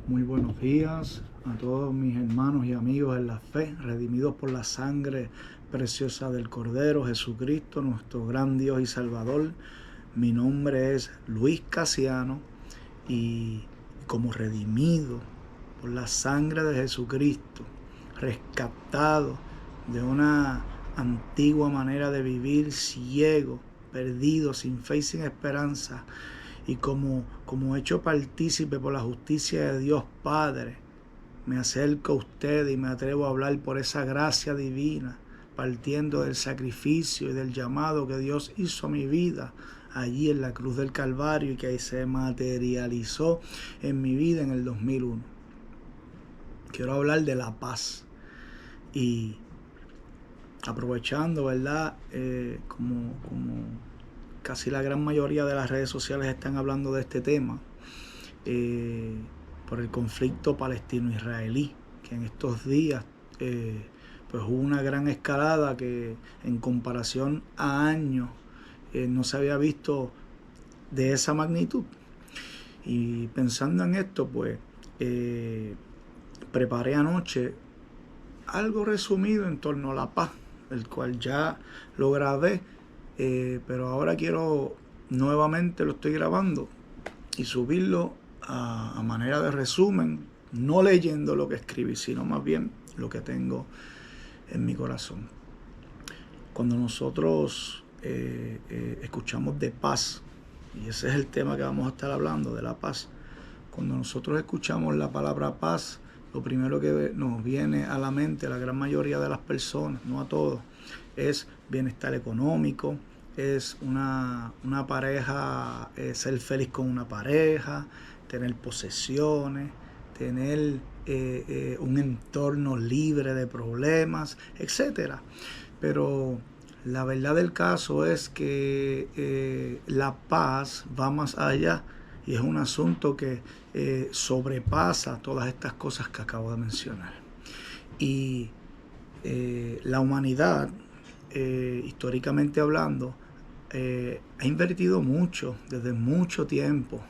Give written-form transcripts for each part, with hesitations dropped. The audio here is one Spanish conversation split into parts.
Muy buenos días a todos mis hermanos y amigos en la fe, redimidos por la sangre preciosa del Cordero Jesucristo, nuestro gran Dios y Salvador. Mi nombre es Luis Casiano y como redimido por la sangre de Jesucristo, rescatado de una antigua manera de vivir, ciego, perdido, sin fe y sin esperanza, y como hecho partícipe por la justicia de Dios Padre, me acerco a usted y me atrevo a hablar por esa gracia divina, partiendo del sacrificio y del llamado que Dios hizo a mi vida allí en la cruz del Calvario y que ahí se materializó en mi vida en el 2001. Quiero hablar de la paz y aprovechando, ¿verdad? Como casi la gran mayoría de las redes sociales están hablando de este tema, por el conflicto palestino-israelí, que en estos días pues hubo una gran escalada que en comparación a años no se había visto de esa magnitud. Y pensando en esto, pues preparé anoche algo resumido en torno a la paz, el cual ya lo grabé, pero ahora quiero nuevamente lo estoy grabando y subirlo a manera de resumen, no leyendo lo que escribí, sino más bien lo que tengo en mi corazón. Cuando nosotros escuchamos de paz, y ese es el tema que vamos a estar hablando, de la paz, cuando nosotros escuchamos la palabra paz, lo primero que nos viene a la mente, a la gran mayoría de las personas, no a todos, es bienestar económico, es una pareja, ser feliz con una pareja, tener posesiones, tener un entorno libre de problemas, etc. Pero la verdad del caso es que la paz va más allá y es un asunto que sobrepasa todas estas cosas que acabo de mencionar. Y la humanidad, históricamente hablando, ha invertido mucho, desde mucho tiempo,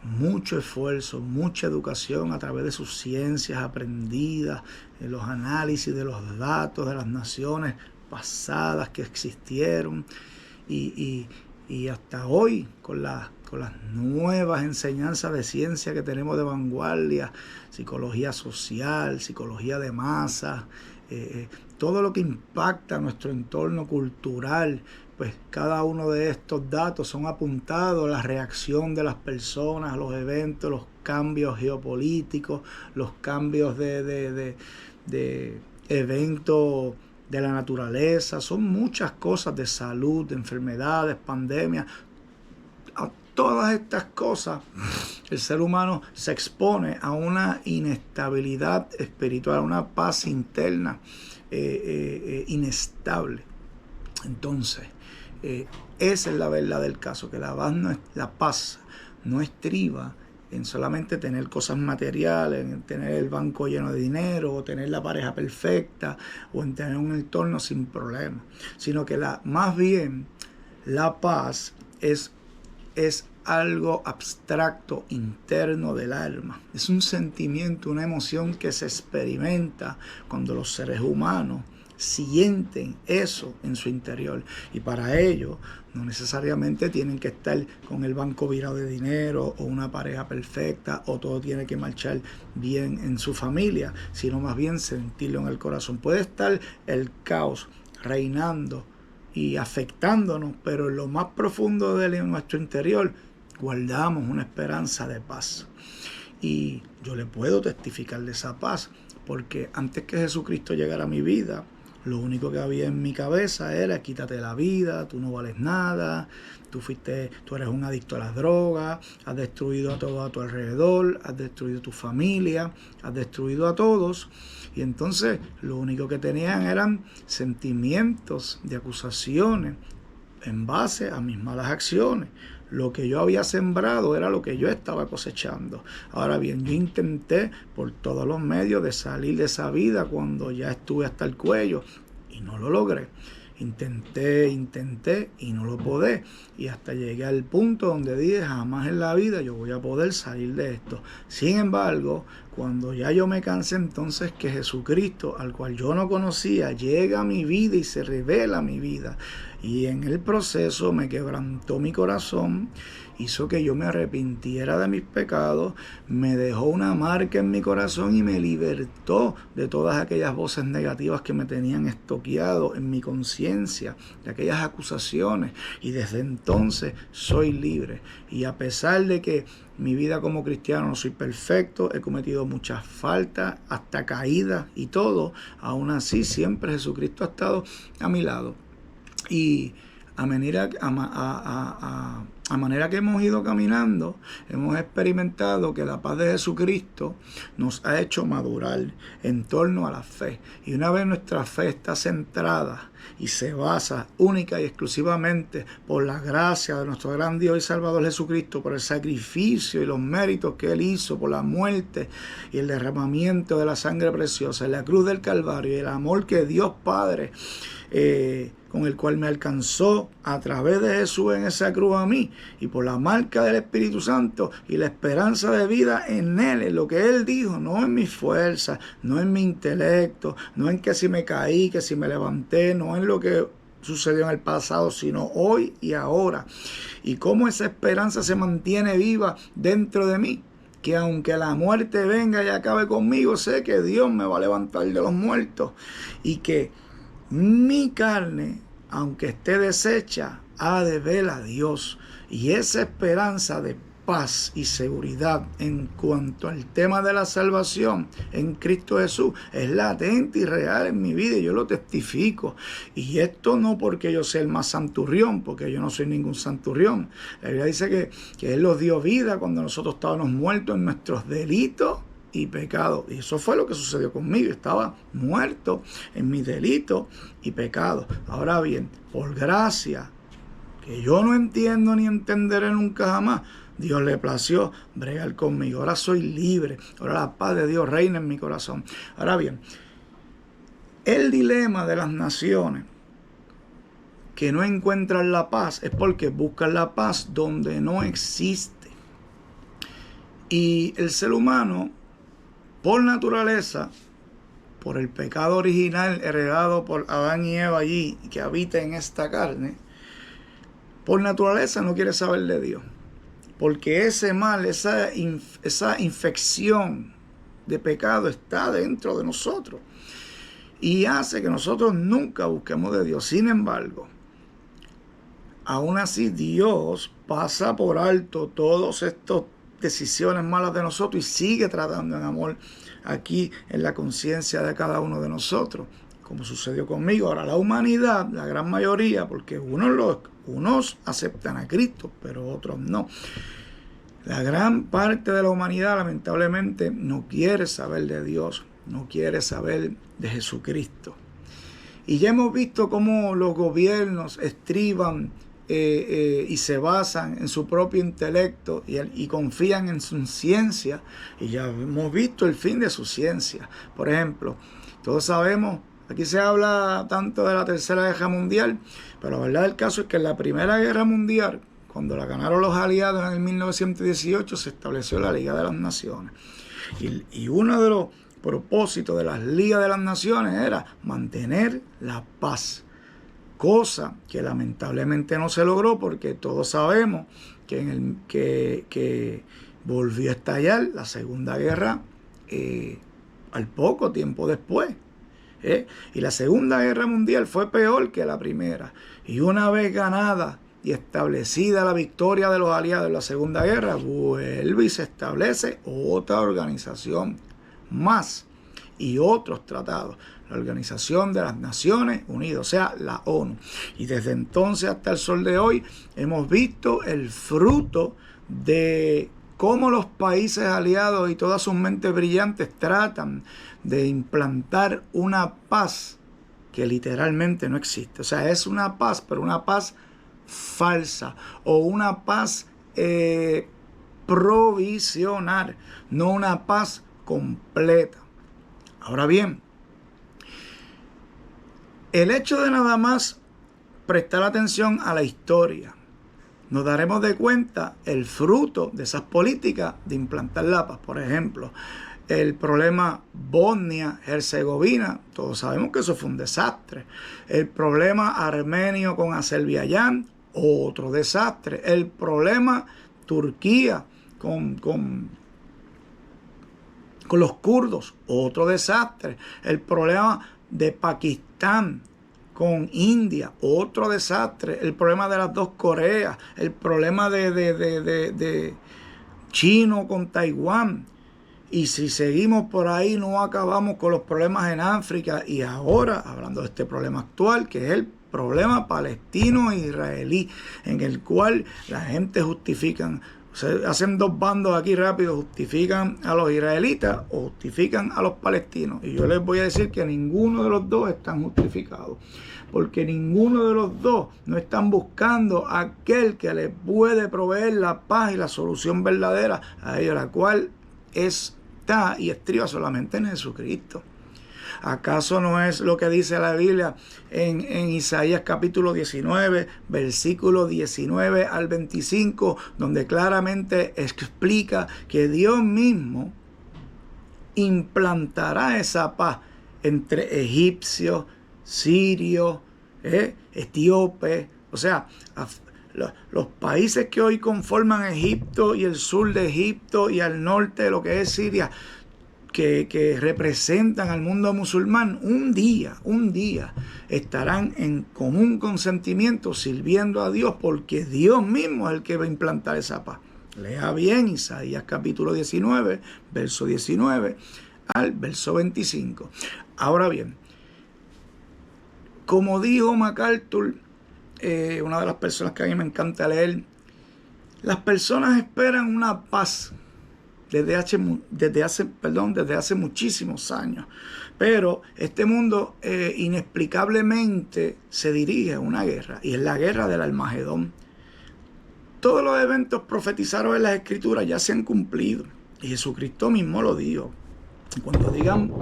mucho esfuerzo, mucha educación a través de sus ciencias aprendidas, los análisis de los datos de las naciones pasadas que existieron, y hasta hoy con las nuevas enseñanzas de ciencia que tenemos de vanguardia, psicología social, psicología de masa, todo lo que impacta nuestro entorno cultural, pues cada uno de estos datos son apuntados a la reacción de las personas, a los eventos, los cambios geopolíticos, los cambios de eventos de la naturaleza, son muchas cosas de salud, de enfermedades, pandemias. A todas estas cosas el ser humano se expone a una inestabilidad espiritual, a una paz interna inestable. Entonces, esa es la verdad del caso, que la paz no estriba en solamente tener cosas materiales, en tener el banco lleno de dinero, o tener la pareja perfecta, o en tener un entorno sin problemas, sino que más bien la paz es algo abstracto, interno del alma. Es un sentimiento, una emoción que se experimenta cuando los seres humanos sienten eso en su interior, y para ello no necesariamente tienen que estar con el banco virado de dinero o una pareja perfecta o todo tiene que marchar bien en su familia, sino más bien sentirlo en el corazón. Puede estar el caos reinando y afectándonos, pero en lo más profundo de nuestro interior guardamos una esperanza de paz. Y yo le puedo testificar de esa paz, porque antes que Jesucristo llegara a mi vida, lo único que había en mi cabeza era: quítate la vida, tú no vales nada, tú eres un adicto a las drogas, has destruido a todo a tu alrededor, has destruido tu familia, has destruido a todos. Y entonces lo único que tenían eran sentimientos de acusaciones en base a mis malas acciones. Lo que yo había sembrado era lo que yo estaba cosechando. Ahora bien, yo intenté por todos los medios de salir de esa vida cuando ya estuve hasta el cuello y no lo logré. Intenté y no lo podé. Y hasta llegué al punto donde dije, jamás en la vida yo voy a poder salir de esto. Sin embargo, cuando ya yo me cansé, entonces que Jesucristo, al cual yo no conocía, llega a mi vida y se revela a mi vida. Y en el proceso me quebrantó mi corazón, hizo que yo me arrepintiera de mis pecados, me dejó una marca en mi corazón y me libertó de todas aquellas voces negativas que me tenían estoqueado en mi conciencia, de aquellas acusaciones. Y desde entonces soy libre. Y a pesar de que mi vida como cristiano no soy perfecto, he cometido muchas faltas, hasta caídas y todo, aún así siempre Jesucristo ha estado a mi lado. Y a manera que hemos ido caminando, hemos experimentado que la paz de Jesucristo nos ha hecho madurar en torno a la fe. Y una vez nuestra fe está centrada y se basa única y exclusivamente por la gracia de nuestro gran Dios y Salvador Jesucristo, por el sacrificio y los méritos que Él hizo, por la muerte y el derramamiento de la sangre preciosa en la cruz del Calvario, y el amor que Dios Padre con el cual me alcanzó a través de Jesús en esa cruz a mí, y por la marca del Espíritu Santo y la esperanza de vida en Él, en lo que Él dijo, no en mi fuerza, no en mi intelecto, no en que si me caí, que si me levanté, no en lo que sucedió en el pasado, sino hoy y ahora. Y cómo esa esperanza se mantiene viva dentro de mí, que aunque la muerte venga y acabe conmigo, sé que Dios me va a levantar de los muertos, y que mi carne, aunque esté deshecha, ha de ver a Dios. Y esa esperanza de paz y seguridad en cuanto al tema de la salvación en Cristo Jesús es latente y real en mi vida, y yo lo testifico. Y esto no porque yo sea el más santurrión, porque yo no soy ningún santurrión. La Biblia dice que Él nos dio vida cuando nosotros estábamos muertos en nuestros delitos y pecado. Y eso fue lo que sucedió conmigo. Estaba muerto en mis delitos y pecados. Ahora bien, por gracia, que yo no entiendo ni entenderé nunca jamás, Dios le plació bregar conmigo. Ahora soy libre. Ahora la paz de Dios reina en mi corazón. Ahora bien, el dilema de las naciones que no encuentran la paz es porque buscan la paz donde no existe. Y el ser humano, por naturaleza, por el pecado original heredado por Adán y Eva allí, que habita en esta carne, por naturaleza no quiere saber de Dios. Porque ese mal, esa infección de pecado está dentro de nosotros. Y hace que nosotros nunca busquemos de Dios. Sin embargo, aún así Dios pasa por alto todos estos decisiones malas de nosotros y sigue tratando en amor aquí en la conciencia de cada uno de nosotros, como sucedió conmigo. Ahora la humanidad, la gran mayoría, porque unos aceptan a Cristo, pero otros no. La gran parte de la humanidad lamentablemente no quiere saber de Dios, no quiere saber de Jesucristo. Y ya hemos visto cómo los gobiernos estriban y se basan en su propio intelecto y confían en su ciencia, y ya hemos visto el fin de su ciencia. Por ejemplo, todos sabemos, aquí se habla tanto de la Tercera Guerra Mundial, pero la verdad del caso es que en la Primera Guerra Mundial, cuando la ganaron los aliados en el 1918, se estableció la Liga de las Naciones. Y uno de los propósitos de las Ligas de las Naciones era mantener la paz. Cosa que lamentablemente no se logró, porque todos sabemos que volvió a estallar la Segunda Guerra al poco tiempo después. Y la Segunda Guerra Mundial fue peor que la primera. Y una vez ganada y establecida la victoria de los aliados en la Segunda Guerra, vuelve y se establece otra organización más y otros tratados, la Organización de las Naciones Unidas, o sea, la ONU. Y desde entonces hasta el sol de hoy hemos visto el fruto de cómo los países aliados y todas sus mentes brillantes tratan de implantar una paz que literalmente no existe. O sea, es una paz, pero una paz falsa, o una paz provisional, no una paz completa. Ahora bien, el hecho de nada más prestar atención a la historia, nos daremos de cuenta el fruto de esas políticas de implantar la paz. Por ejemplo, el problema Bosnia-Herzegovina, todos sabemos que eso fue un desastre. El problema armenio con Azerbaiyán, otro desastre. El problema Turquía con los kurdos, otro desastre. El problema de Pakistán con India, otro desastre. El problema de las dos Coreas, el problema de China con Taiwán. Y si seguimos por ahí, no acabamos con los problemas en África. Y ahora, hablando de este problema actual, que es el problema palestino-israelí, en el cual la gente justifican, se hacen dos bandos aquí rápido, justifican a los israelitas o justifican a los palestinos. Y yo les voy a decir que ninguno de los dos están justificados, porque ninguno de los dos no están buscando a aquel que les puede proveer la paz y la solución verdadera a ellos, la cual está y estriba solamente en Jesucristo. ¿Acaso no es lo que dice la Biblia en Isaías capítulo 19, versículo 19 al 25, donde claramente explica que Dios mismo implantará esa paz entre egipcios, sirios, etíopes, o sea, los países que hoy conforman Egipto y el sur de Egipto y al norte de lo que es Siria, que representan al mundo musulmán, un día estarán en común consentimiento sirviendo a Dios, porque Dios mismo es el que va a implantar esa paz. Lea bien Isaías capítulo 19, verso 19 al verso 25. Ahora bien, como dijo MacArthur, una de las personas que a mí me encanta leer, las personas esperan una paz desde hace muchísimos años, pero este mundo inexplicablemente se dirige a una guerra, y es la guerra del Armagedón. Todos los eventos profetizados en las Escrituras ya se han cumplido, y Jesucristo mismo lo dijo. Cuando digan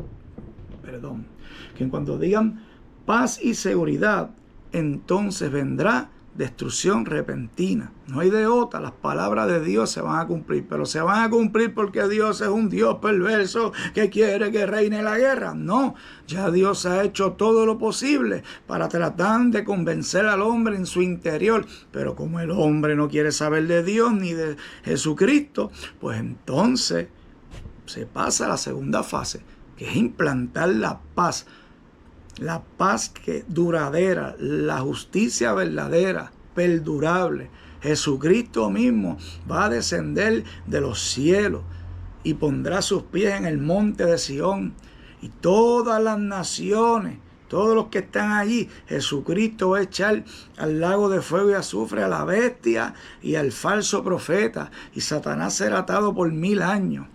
paz y seguridad, entonces vendrá destrucción repentina. No hay de otra, las palabras de Dios se van a cumplir, pero se van a cumplir porque Dios es un Dios perverso que quiere que reine la guerra. No, ya Dios ha hecho todo lo posible para tratar de convencer al hombre en su interior, pero como el hombre no quiere saber de Dios ni de Jesucristo, pues entonces se pasa a la segunda fase, que es implantar la paz. La paz que duradera, la justicia verdadera, perdurable. Jesucristo mismo va a descender de los cielos y pondrá sus pies en el monte de Sión. Y todas las naciones, todos los que están allí, Jesucristo va a echar al lago de fuego y azufre a la bestia y al falso profeta. Y Satanás será atado por 1000 años.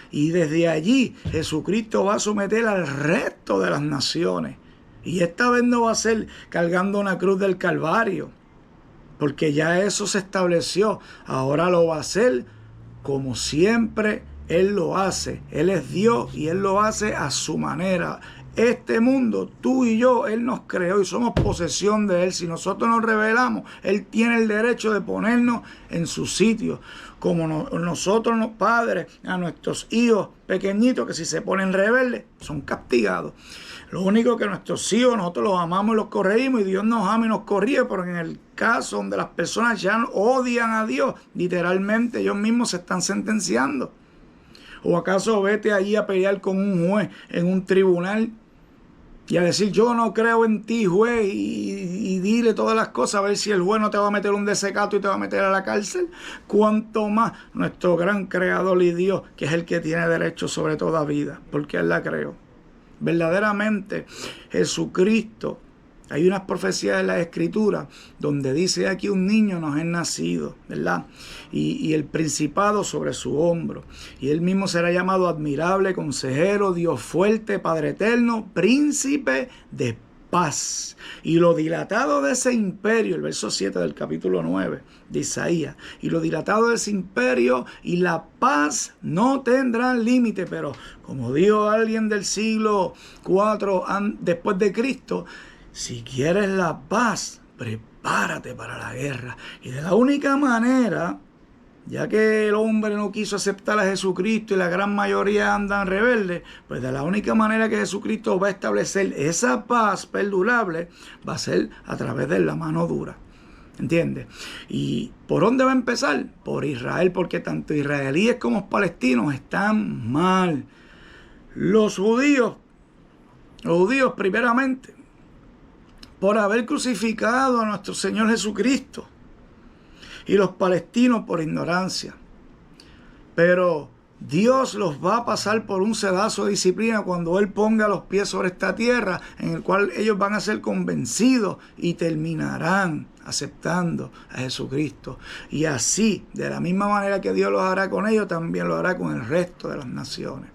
Y desde allí Jesucristo va a someter al resto de las naciones. Y esta vez no va a ser cargando una cruz del Calvario, porque ya eso se estableció. Ahora lo va a hacer como siempre Él lo hace. Él es Dios y Él lo hace a su manera. Este mundo, tú y yo, Él nos creó y somos posesión de Él. Si nosotros nos rebelamos, Él tiene el derecho de ponernos en su sitio. Como nosotros los padres, a nuestros hijos pequeñitos, que si se ponen rebeldes, son castigados. Lo único que nuestros hijos, nosotros los amamos y los corregimos, y Dios nos ama y nos corrige, pero en el caso donde las personas ya odian a Dios, literalmente ellos mismos se están sentenciando. ¿O acaso vete allí a pelear con un juez en un tribunal y a decir, yo no creo en ti, juez, y dile todas las cosas, a ver si el juez no te va a meter un desacato y te va a meter a la cárcel? Cuanto más nuestro gran creador y Dios, que es el que tiene derecho sobre toda vida, porque Él la creó. Verdaderamente, Jesucristo, hay unas profecías en la Escritura donde dice aquí un niño nos es nacido, ¿verdad? Y el principado sobre su hombro. Y Él mismo será llamado admirable, consejero, Dios fuerte, Padre eterno, príncipe de paz. Y lo dilatado de ese imperio, el verso 7 del capítulo 9 de Isaías, y lo dilatado de ese imperio y la paz no tendrán límite. Pero como dijo alguien del siglo IV después de Cristo, si quieres la paz, prepárate para la guerra. Y de la única manera, ya que el hombre no quiso aceptar a Jesucristo y la gran mayoría andan rebeldes, pues de la única manera que Jesucristo va a establecer esa paz perdurable va a ser a través de la mano dura. ¿Entiendes? ¿Y por dónde va a empezar? Por Israel, porque tanto israelíes como palestinos están mal. Los judíos primeramente, por haber crucificado a nuestro Señor Jesucristo, y los palestinos por ignorancia. Pero Dios los va a pasar por un sedazo de disciplina cuando Él ponga los pies sobre esta tierra, en el cual ellos van a ser convencidos y terminarán aceptando a Jesucristo. Y así, de la misma manera que Dios lo hará con ellos, también lo hará con el resto de las naciones.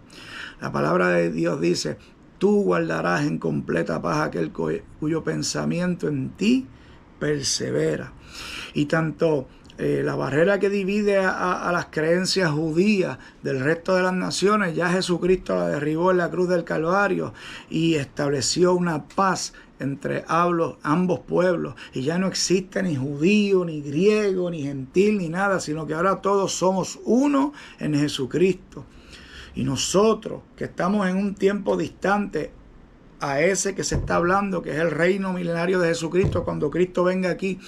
La palabra de Dios dice: tú guardarás en completa paz aquel cuyo pensamiento en ti persevera. Y tanto la barrera que divide a las creencias judías del resto de las naciones, ya Jesucristo la derribó en la cruz del Calvario y estableció una paz entre ambos pueblos. Y ya no existe ni judío, ni griego, ni gentil, ni nada, sino que ahora todos somos uno en Jesucristo. Y nosotros, que estamos en un tiempo distante a ese que se está hablando, que es el reino milenario de Jesucristo, cuando Cristo venga aquí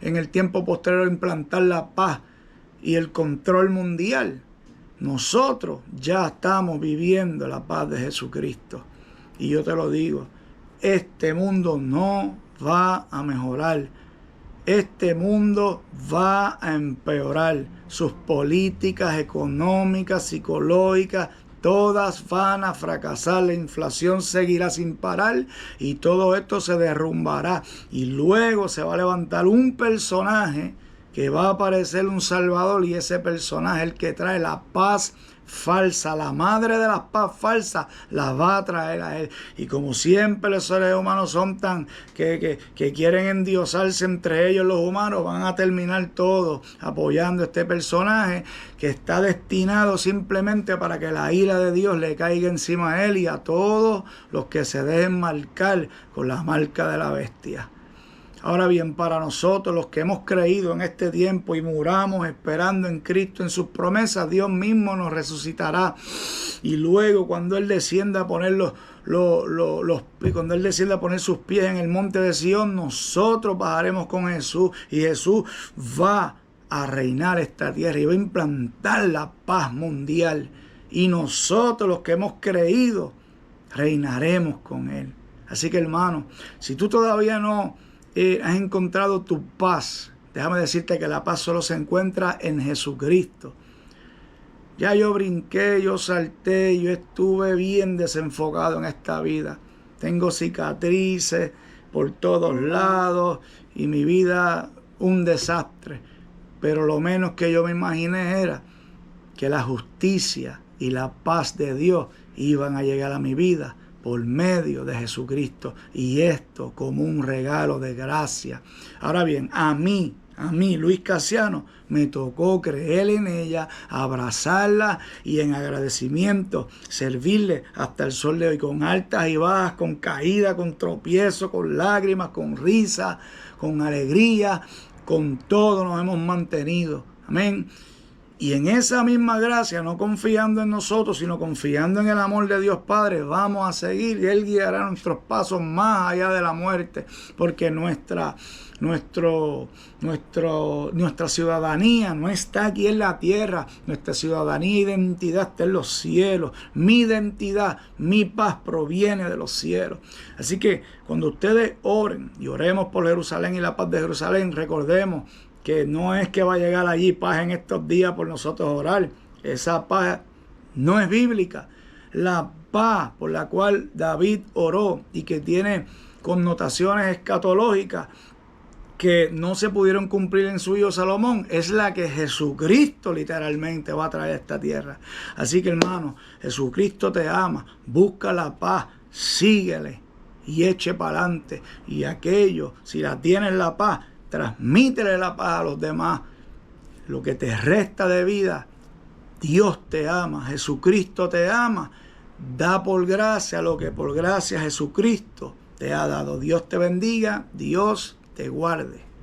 en el tiempo posterior a implantar la paz y el control mundial, nosotros ya estamos viviendo la paz de Jesucristo. Y yo te lo digo, este mundo no va a mejorar. Este mundo va a empeorar. Sus políticas económicas, psicológicas, todas van a fracasar. La inflación seguirá sin parar y todo esto se derrumbará. Y luego se va a levantar un personaje que va a aparecer un salvador, y ese personaje, el que trae la paz falsa, la madre de la paz falsa, la va a traer a él. Y como siempre los seres humanos son tan que quieren endiosarse entre ellos, los humanos van a terminar todos apoyando a este personaje que está destinado simplemente para que la ira de Dios le caiga encima a él y a todos los que se dejen marcar con la marca de la bestia. Ahora bien, para nosotros, los que hemos creído en este tiempo y muramos esperando en Cristo, en sus promesas, Dios mismo nos resucitará. Y luego, cuando Él descienda a poner cuando Él descienda a poner sus pies en el monte de Sión, nosotros bajaremos con Jesús. Y Jesús va a reinar esta tierra y va a implantar la paz mundial. Y nosotros, los que hemos creído, reinaremos con Él. Así que, hermano, si tú todavía no has encontrado tu paz, déjame decirte que la paz solo se encuentra en Jesucristo. Ya yo brinqué, yo salté, yo estuve bien desenfocado en esta vida. Tengo cicatrices por todos lados y mi vida un desastre. Pero lo menos que yo me imaginé era que la justicia y la paz de Dios iban a llegar a mi vida por medio de Jesucristo, y esto como un regalo de gracia. Ahora bien, a mí, Luis Casiano, me tocó creer en ella, abrazarla y en agradecimiento servirle hasta el sol de hoy, con altas y bajas, con caídas, con tropiezos, con lágrimas, con risas, con alegría, con todo nos hemos mantenido. Amén. Y en esa misma gracia, no confiando en nosotros, sino confiando en el amor de Dios Padre, vamos a seguir y Él guiará nuestros pasos más allá de la muerte, porque nuestra ciudadanía no está aquí en la tierra, nuestra ciudadanía e identidad está en los cielos. Mi identidad, mi paz proviene de los cielos. Así que cuando ustedes oren y oremos por Jerusalén y la paz de Jerusalén, recordemos que no es que va a llegar allí paz en estos días por nosotros orar. Esa paz no es bíblica. La paz por la cual David oró y que tiene connotaciones escatológicas que no se pudieron cumplir en su hijo Salomón, es la que Jesucristo literalmente va a traer a esta tierra. Así que, hermano, Jesucristo te ama. Busca la paz, síguele y eche para adelante. Y aquello, si la tienes la paz, transmítele la paz a los demás. Lo que te resta de vida, Dios te ama, Jesucristo te ama. Da por gracia lo que por gracia Jesucristo te ha dado. Dios te bendiga, Dios te guarde.